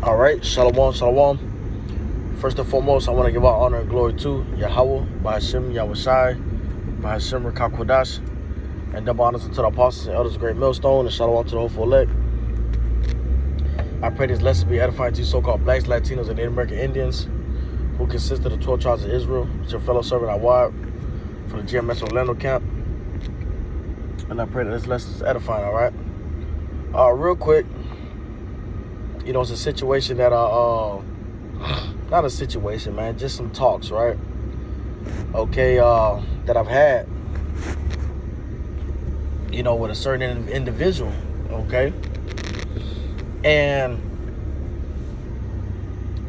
All right, shalom, shalom. First and foremost, I want to give our honor and glory to Yahawah, by Hashem, Yahawashi, by Hashem, Rakakwadash, and double honors unto the apostles and elders of Great Millstone, and shalom to the hopeful elect. I pray this lesson be edifying to you so-called blacks, Latinos, and Native American Indians, who consist of the 12 tribes of Israel. It's your fellow servant, Yahawah, from the GMS Orlando camp. And I pray that this lesson is edifying, all right? Real quick, it's a situation that not a situation, man, just some talks, right? Okay, that I've had, with a certain individual, okay? And,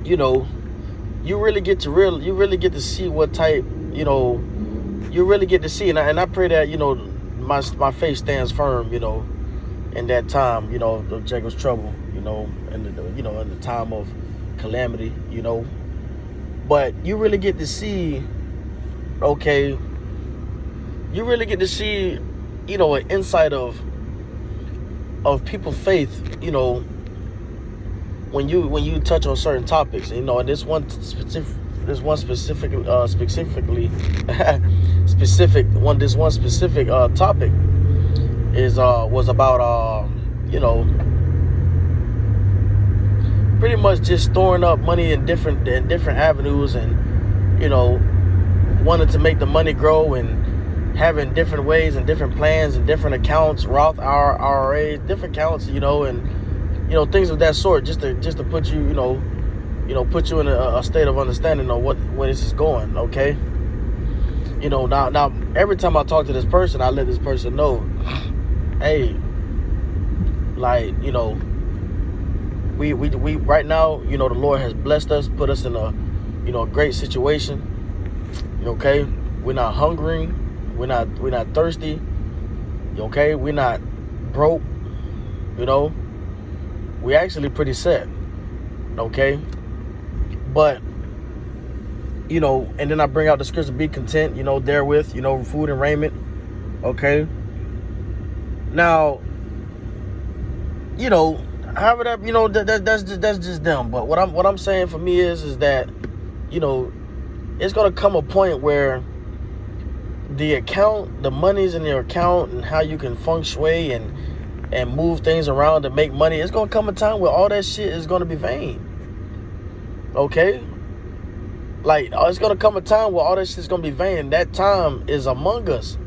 you really get to see what type, you really get to see, and I pray that, my faith stands firm, in that time, of Jacob's trouble, in the time of calamity, but you really get to see, okay, you really get to see, an insight of people's faith, when you touch on certain topics, and this one specific topic was about pretty much just storing up money in different avenues, and wanting to make the money grow, and having different ways and different plans and different accounts, Roth IRA, different accounts, and things of that sort, just to put you put you in a state of understanding of where this is going. Okay, now every time I talk to this person, I let this person know, hey, like, we right now, the Lord has blessed us, put us in a great situation. Okay, we're not hungry, we're not thirsty. Okay, we're not broke. We actually pretty set. Okay, but and then I bring out the scripture, be content, therewith, food and raiment. Okay, now, however that, that's just them. But what I'm saying for me is that, it's gonna come a point where the money's in your account, and how you can feng shui and move things around to make money. It's gonna come a time where all that shit is gonna be vain. Okay, like, it's gonna come a time where all that shit is gonna be vain. That time is among us.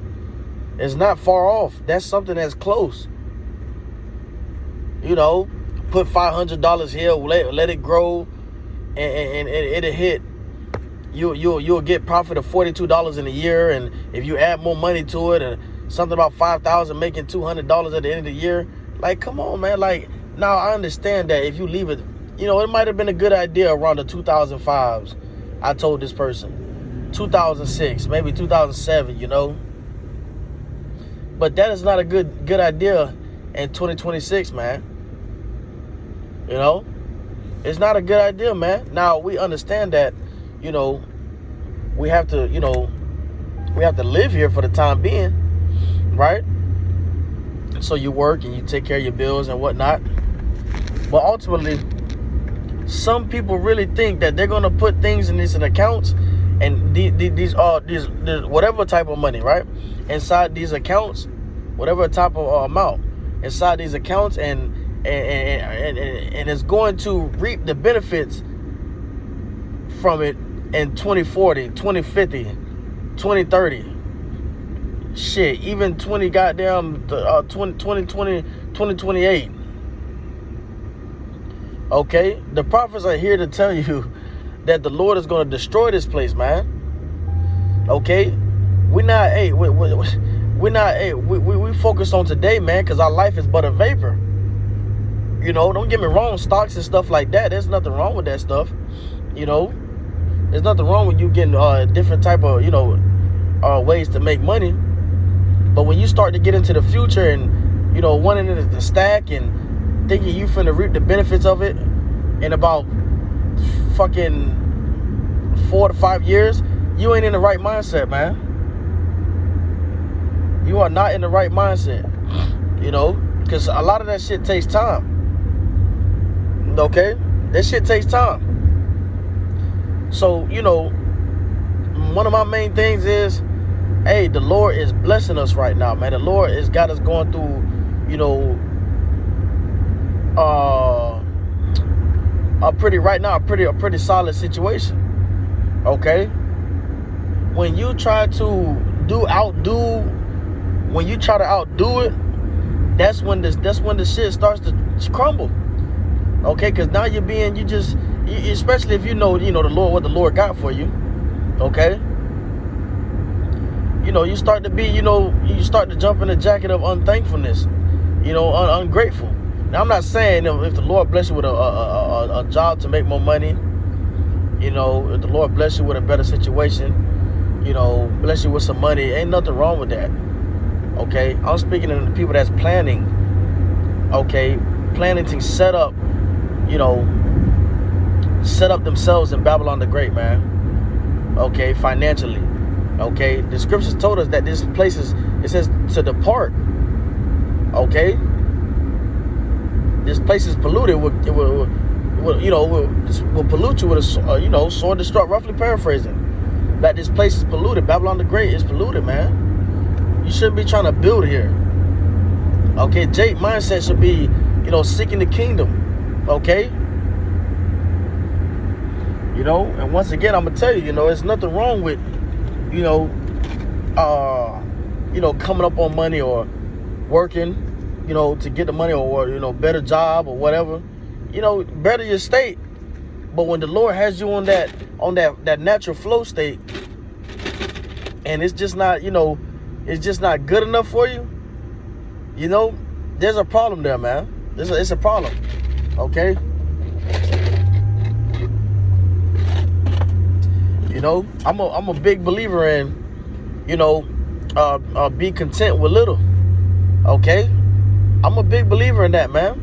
It's not far off. That's something that's close. Put $500 here, let it grow, and it'll hit. You'll get profit of $42 in a year, and if you add more money to it, and something about $5,000, making $200 at the end of the year. Like, come on, man. Like, now I understand that if you leave it, it might have been a good idea around the 2005s. I told this person 2006, maybe 2007, but that is not a good idea in 2026, man. It's not a good idea, man. Now, we understand that, we have to live here for the time being, right? So you work and you take care of your bills and whatnot. But ultimately, some people really think that they're gonna put things in these accounts, and these whatever type of money, right, inside these accounts, whatever type of amount inside these accounts, and it's going to reap the benefits from it in 2040, 2050, 2030. Shit, even 2028. Okay, the prophets are here to tell you that the Lord is going to destroy this place, man. Okay, we focus on today, man, because our life is but a vapor. Don't get me wrong, stocks and stuff like that, there's nothing wrong with that stuff. There's nothing wrong with you getting different type of ways to make money. But when you start to get into the future and wanting it to stack and thinking you finna reap the benefits of it in about fucking 4 to 5 years, you ain't in the right mindset, man. You are not in the right mindset, because a lot of that shit takes time. Okay, That shit takes time. So, one of my main things is, hey, the Lord is blessing us right now, man. The Lord has got us going through, a pretty solid situation. Okay? When you try to outdo it, that's when the shit starts to crumble. Okay? Because now especially if you know the Lord, what the Lord got for you. Okay? You start to jump in the jacket of unthankfulness, ungrateful. Now, I'm not saying if the Lord bless you with a job to make more money, if the Lord bless you with a better situation, bless you with some money, ain't nothing wrong with that. Okay? I'm speaking to the people that's planning to set up themselves in Babylon the Great, man. Okay, financially. Okay, the scriptures told us that this place it says to depart. Okay, this place is polluted. Will pollute you with a sword destruct. Roughly paraphrasing, that this place is polluted. Babylon the Great is polluted, man. You shouldn't be trying to build here. Okay, Jake mindset should be seeking the kingdom. Okay. And once again, I'm gonna tell you, there's nothing wrong with, coming up on money or working, to get the money or, better job or whatever, better your state. But when the Lord has you on that natural flow state, and it's just not, it's just not good enough for you, there's a problem there, man. It's a problem. Okay. I'm a big believer in, be content with little. Okay? I'm a big believer in that, man.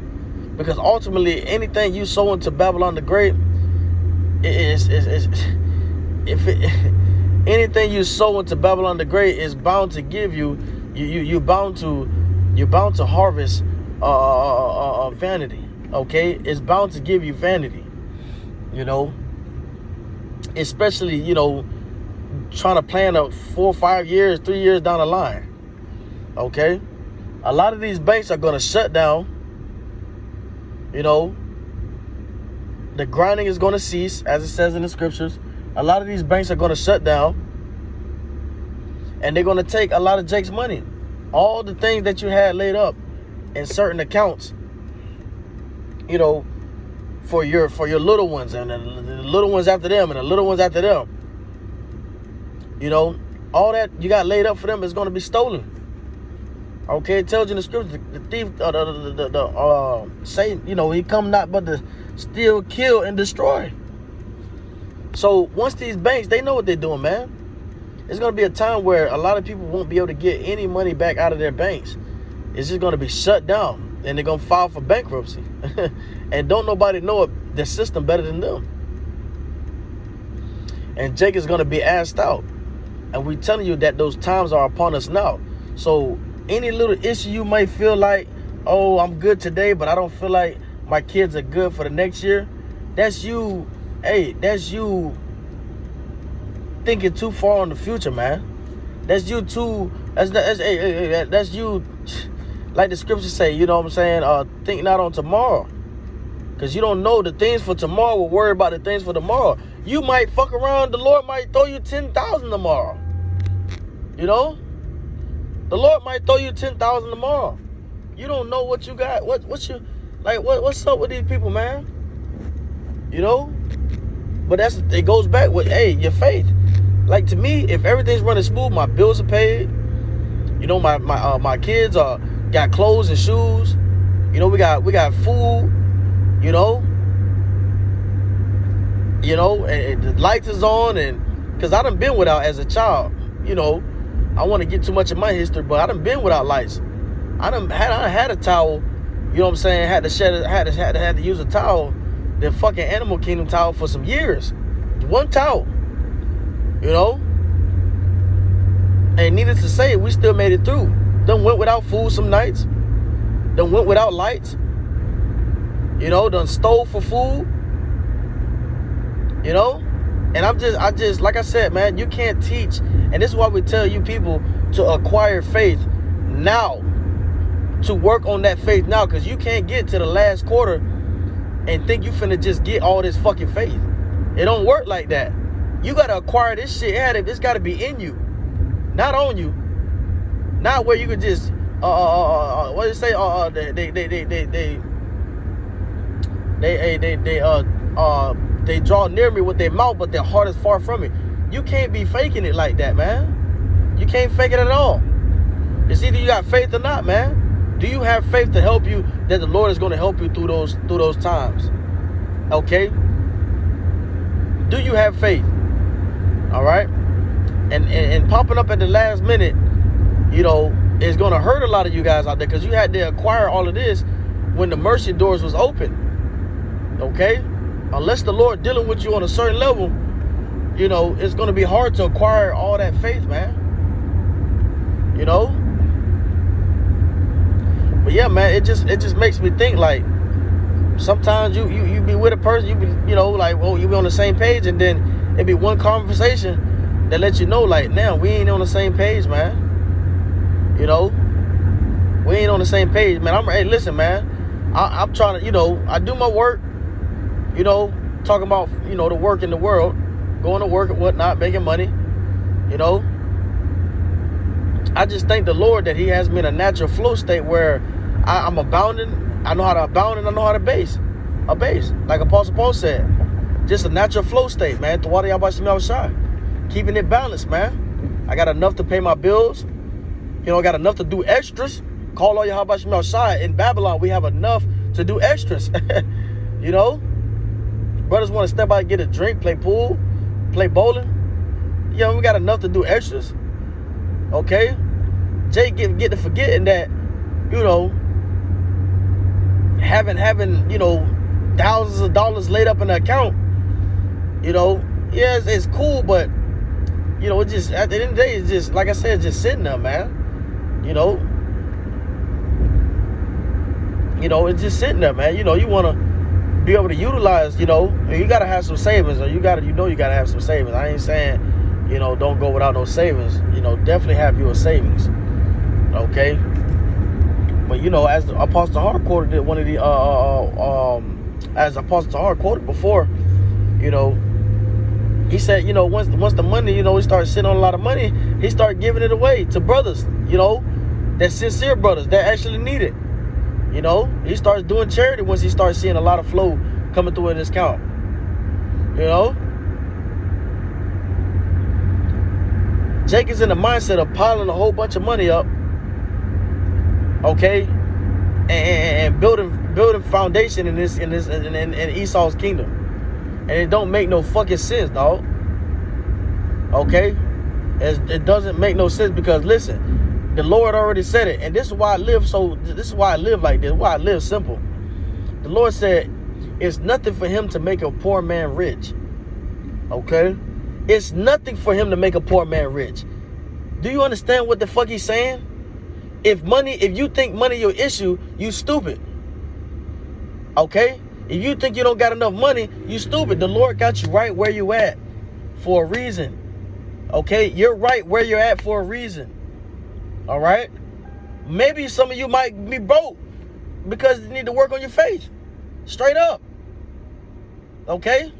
Because ultimately, anything you sow into Babylon the Great, anything you sow into Babylon the Great is bound to give you, you're bound to harvest vanity. Okay? It's bound to give you vanity. Especially, trying to plan 4 or 5 years, 3 years down the line. Okay? A lot of these banks are going to shut down. The grinding is going to cease, as it says in the scriptures. A lot of these banks are going to shut down. And they're going to take a lot of Jake's money. All the things that you had laid up in certain accounts, for your little ones, and the little ones after them, and the little ones after them. All that you got laid up for them is going to be stolen. Okay, it tells you in the scripture, the thief, Satan, he come not but to steal, kill, and destroy. So once these banks, they know what they're doing, man. It's going to be a time where a lot of people won't be able to get any money back out of their banks. It's just going to be shut down, and they're going to file for bankruptcy. And don't nobody know the system better than them. And Jake is going to be asked out. And we're telling you that those times are upon us now. So any little issue you might feel like, oh, I'm good today, but I don't feel like my kids are good for the next year. That's you. Hey, that's you thinking too far in the future, man. That's you too. That's you. Like the scriptures say, think not on tomorrow. Because you don't know the things for tomorrow. Will worry about the things for tomorrow. You might fuck around. The Lord might throw you 10,000 tomorrow. The Lord might throw you 10,000 tomorrow. You don't know what you got. What's up with these people, man? But it goes back with, your faith. Like, to me, if everything's running smooth, my bills are paid. My kids got clothes and shoes. We got food. And the lights is on, and because I done been without as a child. I want to get too much of my history, but I done been without lights. I had a towel. Had to use a towel, the fucking Animal Kingdom towel for some years. One towel. And needless to say, we still made it through. Done went without food some nights. Done went without lights. Done stole for food. You know? And I just, like I said, man, you can't teach. And this is why we tell you people to acquire faith now. To work on that faith now. Because you can't get to the last quarter and think you finna just get all this fucking faith. It don't work like that. You got to acquire this shit. It's got to be in you. Not on you. Not where you could just, what do you say? They draw near me with their mouth, but their heart is far from me. You can't be faking it like that, man. You can't fake it at all. It's either you got faith or not, man. Do you have faith to help you, that the Lord is going to help you through those times? Okay? Do you have faith? All right? And popping up at the last minute, you know, is going to hurt a lot of you guys out there, because you had to acquire all of this when the mercy doors was open. Okay? Unless the Lord dealing with you on a certain level, you know, it's going to be hard to acquire all that faith, man. You know? But yeah, man, it just makes me think, like, sometimes you be with a person, you be, you know, like, well, you be on the same page, and then it be one conversation that lets you know, like, now we ain't on the same page, man. You know? We ain't on the same page, man. Hey, listen, man. I'm trying to, you know, I do my work. You know, talking about, you know, the work in the world, going to work and whatnot, making money, you know. I just thank the Lord that he has me in a natural flow state where I'm abounding. I know how to abound and I know how to base. Like Apostle Paul said. Just a natural flow state, man. To water Yahawashi. Keeping it balanced, man. I got enough to pay my bills. You know, I got enough to do extras. Call all Yahawashi. In Babylon, we have enough to do extras. You know? Brothers want to step out and get a drink, play pool, play bowling. You know, we got enough to do extras. Okay? Jay get to forgetting that, you know, having, you know, thousands of dollars laid up in the account, you know, yeah, it's cool, but, you know, it just, at the end of the day, it's just, like I said, it's just sitting there, man. You know? You know, it's just sitting there, man. You know, you want to be able to utilize, you know, you got to have some savings, or you got to have some savings. I ain't saying, you know, don't go without no savings. You know, definitely have your savings. Okay? But, you know, as the Apostle Hart quoted it, one of the, as Apostle Hart quoted before, you know, he said, you know, once the money, you know, he started sitting on a lot of money, he started giving it away to brothers, you know, that sincere brothers that actually need it. You know, he starts doing charity once he starts seeing a lot of flow coming through in his account. You know? Jake is in the mindset of piling a whole bunch of money up. Okay? And building foundation in Esau's kingdom. And it don't make no fucking sense, dog. Okay? It doesn't make no sense, because listen, the Lord already said it, and this is why I live like this, why I live simple. The Lord said, it's nothing for him to make a poor man rich. Okay? It's nothing for him to make a poor man rich. Do you understand what the fuck he's saying? If you think money your issue, you stupid. Okay? If you think you don't got enough money, you stupid. The Lord got you right where you at for a reason. Okay? You're right where you're at for a reason. All right? Maybe some of you might be broke because you need to work on your faith. Straight up. Okay?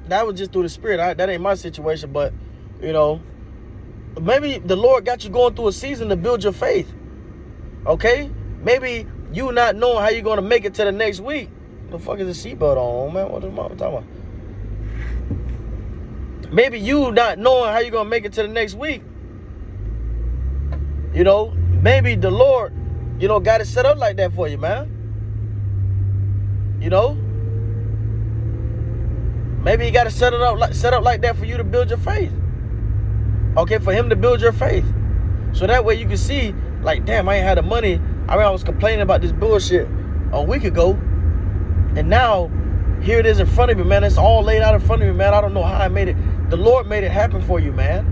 That was just through the Spirit. That ain't my situation, but, you know, maybe the Lord got you going through a season to build your faith. Okay? Maybe you not knowing how you're going to make it to the next week. What the fuck is the seatbelt on, man? What am I talking about? Maybe you not knowing how you're going to make it to the next week. You know, maybe the Lord, you know, got it set up like that for you, man. You know? Maybe he got it set up like that for you to build your faith. Okay, for him to build your faith. So that way you can see, like, damn, I ain't had the money. I was complaining about this bullshit a week ago. And now, here it is in front of me, man. It's all laid out in front of me, man. I don't know how I made it. The Lord made it happen for you, man.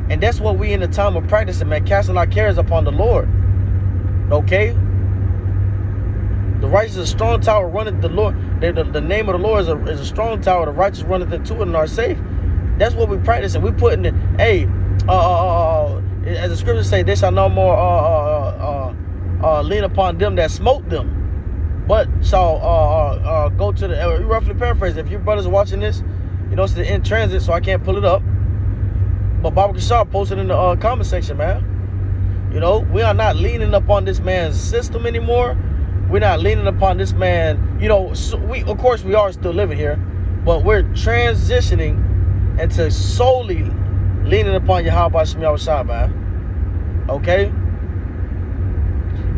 And that's what we in the time of practicing, man. Casting our cares upon the Lord. Okay? The righteous is a strong tower running. The the name of the Lord is a strong tower. The righteous runneth into it and are safe. That's what we practice, and we putting it. Hey, as the scriptures say, they shall no more lean upon them that smote them, but shall go to the. Roughly paraphrase. If your brothers are watching this, you know it's in transit, so I can't pull it up. But Baba Kishar posted in the comment section, man. You know, we are not leaning upon this man's system anymore. We're not leaning upon this man. You know, so of course we are still living here, but we're transitioning into solely leaning upon Yahawashi, man. Okay?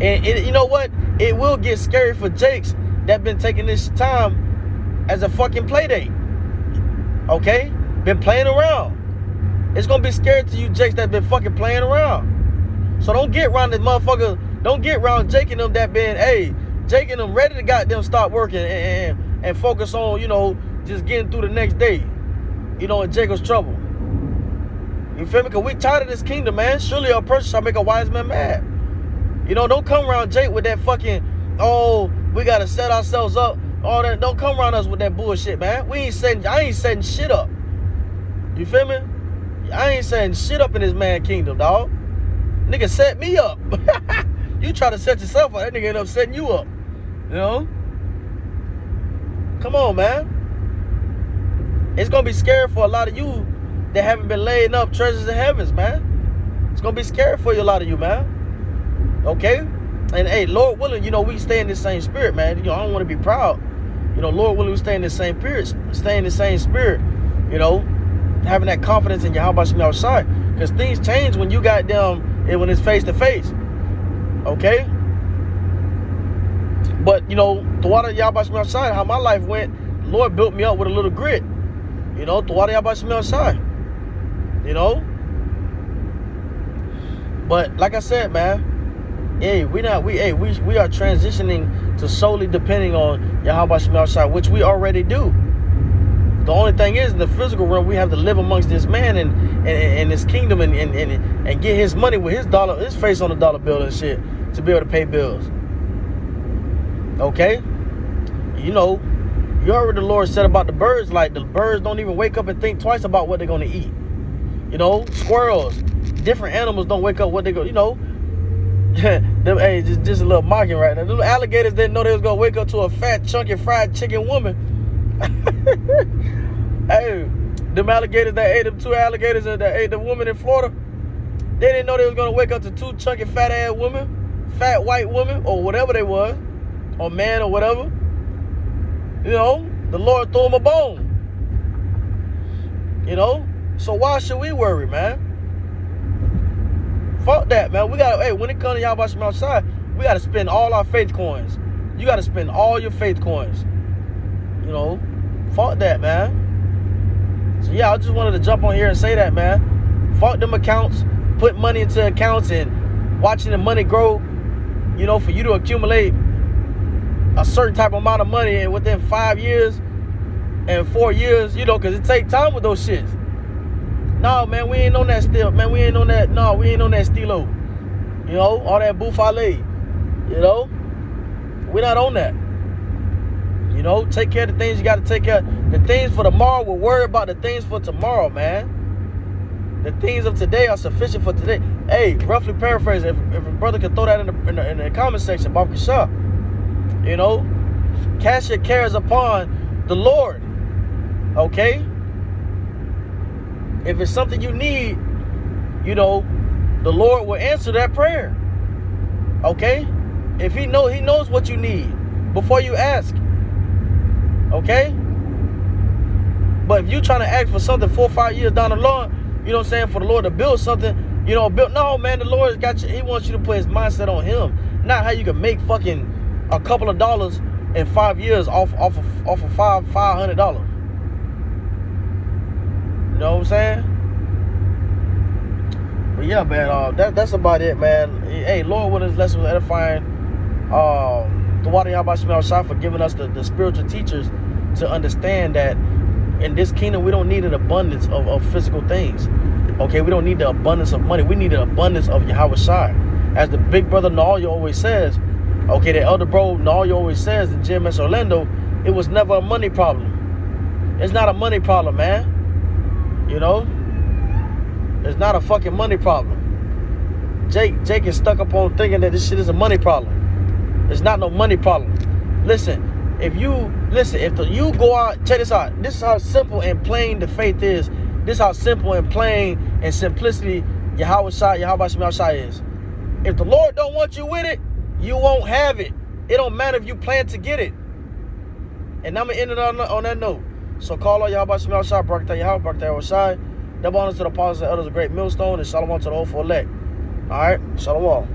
And you know what? It will get scary for Jakes that been taking this time as a fucking play date. Okay? Been playing around. It's gonna be scary to you Jakes that been fucking playing around. So don't get around this motherfucker. Don't get around Jake and them that been, hey, Jake and them ready to goddamn start working and focus on, you know, just getting through the next day. You know, in Jacob's trouble. You feel me? Because we tired of this kingdom, man. Surely a person shall make a wise man mad. You know, don't come around Jake with that fucking, oh, we got to set ourselves up. All that. Don't come around us with that bullshit, man. I ain't setting shit up. You feel me? I ain't setting shit up in this man kingdom, dog. Nigga set me up. You try to set yourself up, that nigga end up setting you up. You know? Come on, man. It's gonna be scary for a lot of you that haven't been laying up treasures in heavens, man. It's gonna be scary for you, a lot of you, man. Okay? And hey, Lord willing, you know, we stay in this same spirit, man. You know, I don't want to be proud. You know, Lord willing, we stay in this same spirit, you know, having that confidence in Yahawashi outside. Because things change when you got them, and when it's face to face. Okay? But, you know, the water Yahawashi outside, how my life went, the Lord built me up with a little grit. You know, the water Yahawashi outside. You know? But like I said, man, hey, we are transitioning to solely depending on Yahawashi outside, which we already do. The only thing is, in the physical realm, we have to live amongst this man and his kingdom and get his money with his dollar, his face on the dollar bill and shit to be able to pay bills. Okay? You know, you heard what the Lord said about the birds. Like, the birds don't even wake up and think twice about what they're going to eat. You know, squirrels, different animals don't wake up what they're going to, you know. Them, hey, just a little mocking right now. Them alligators didn't know they was going to wake up to a fat, chunky, fried chicken woman. Hey, them alligators that ate them two alligators that ate the woman in Florida, they didn't know they was gonna wake up to two chunky fat ass women, fat white women, or whatever they was, or man or whatever. You know, the Lord threw them a bone. You know, so why should we worry, man? Fuck that, man. We gotta, hey, when it comes to Yahawashi outside, we gotta spend all our faith coins. You gotta spend all your faith coins. You know, fuck that, man. So yeah, I just wanted to jump on here and say that, man. Fuck them accounts, put money into accounts and watching the money grow, you know, for you to accumulate a certain type of amount of money and within 5 years and 4 years, you know, because it take time with those shits. No, man, we ain't on that still, man. We ain't on that, no, we ain't on that stilo. You know, all that buffale, you know. We're not on that. You know, take care of the things you got to take care of. The things for tomorrow, we'll worry about the things for tomorrow, man. The things of today are sufficient for today. Hey, roughly paraphrase, if a brother could throw that in the comment section, Baba Kishar. You know, cast your cares upon the Lord. Okay? If it's something you need, you know, the Lord will answer that prayer. Okay? If he knows what you need before you ask. Okay? But if you trying to ask for something 4 or 5 years down the line, you know what I'm saying, for the Lord to build something, you know, no, man, the Lord has got you. He wants you to put his mindset on him. Not how you can make fucking a couple of dollars in 5 years off of $500. You know what I'm saying? But yeah, man, that's about it, man. Hey, Lord, when this lesson was edifying, the water Yahawashi outside for giving us the spiritual teachers to understand that in this kingdom we don't need an abundance of physical things. Okay, we don't need the abundance of money. We need the abundance of Yahawashi. As the big brother Nayo always says, okay, the elder bro Nayo always says in GMS Orlando, it was never a money problem. It's not a money problem, man. You know? It's not a fucking money problem. Jake is stuck up on thinking that this shit is a money problem. It's not no money problem. Listen, if you go out, check this out. This is how simple and plain the faith is. This is how simple and plain and simplicity Yahawashi is. If the Lord don't want you with it, you won't have it. It don't matter if you plan to get it. And I'm gonna end it on that note. So call on Yahawashi, Barakatah Yahawah, Barakatah Yahawashi. Double honors to the apostles and elders of great millstone, and shalom to the whole for elect. All right, shalom.